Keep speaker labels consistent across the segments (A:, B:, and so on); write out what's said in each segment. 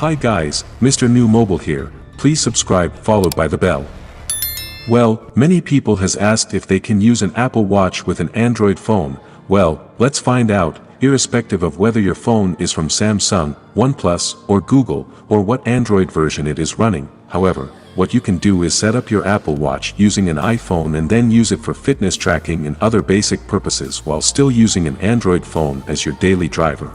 A: Hi guys, Mrnewmobile here, please subscribe followed by the bell. Well, many people has asked if they can use an Apple Watch with an Android phone. Well, let's find out, irrespective of whether your phone is from Samsung, OnePlus, or Google, or what Android version it is running. However, what you can do is set up your Apple Watch using an iPhone and then use it for fitness tracking and other basic purposes while still using an Android phone as your daily driver.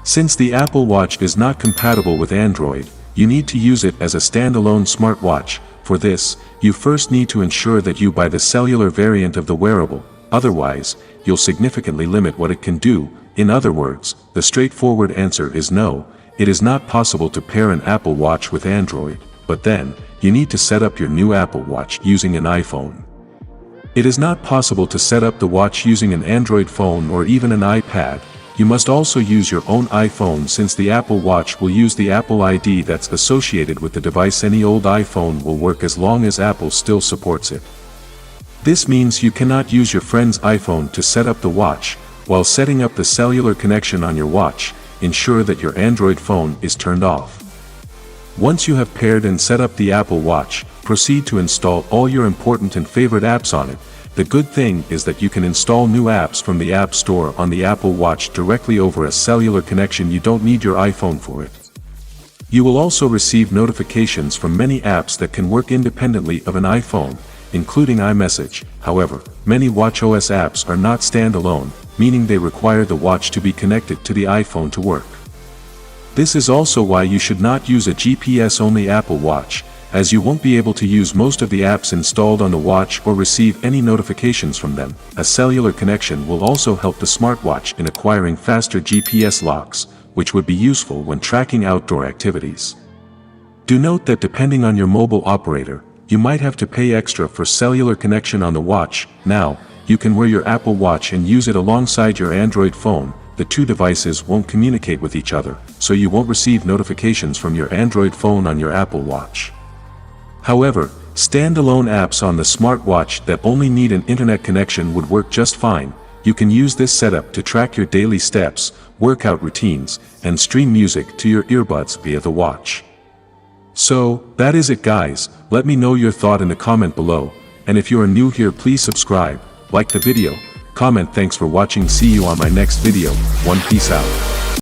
A: Since the Apple Watch is not compatible with Android, you need to use it as a standalone smartwatch. For this, you first need to ensure that you buy the cellular variant of the wearable, otherwise, you'll significantly limit what it can do. In other words, the straightforward answer is no, it is not possible to pair an Apple Watch with Android, but then, you need to set up your new Apple Watch using an iPhone. It is not possible to set up the watch using an Android phone or even an iPad. You must also use your own iPhone since the Apple Watch will use the Apple ID that's associated with the device. Any old iPhone will work as long as Apple still supports it. This means you cannot use your friend's iPhone to set up the watch. While setting up the cellular connection on your watch, ensure that your Android phone is turned off. Once you have paired and set up the Apple Watch, proceed to install all your important and favorite apps on it. The good thing is that you can install new apps from the App Store on the Apple Watch directly over a cellular connection. You don't need your iPhone for it. You will also receive notifications from many apps that can work independently of an iPhone, including iMessage. However, many watchOS apps are not standalone, meaning they require the watch to be connected to the iPhone to work. This is also why you should not use a GPS-only Apple Watch, as you won't be able to use most of the apps installed on the watch or receive any notifications from them. A cellular connection will also help the smartwatch in acquiring faster GPS locks, which would be useful when tracking outdoor activities. Do note that depending on your mobile operator, you might have to pay extra for cellular connection on the watch. Now, you can wear your Apple Watch and use it alongside your Android phone. The two devices won't communicate with each other, so you won't receive notifications from your Android phone on your Apple Watch. However, standalone apps on the smartwatch that only need an internet connection would work just fine. You can use this setup to track your daily steps, workout routines, and stream music to your earbuds via the watch. So, that is it guys, let me know your thought in the comment below, and if you are new here please subscribe, like the video, comment. Thanks for watching, see you on my next video. Peace out.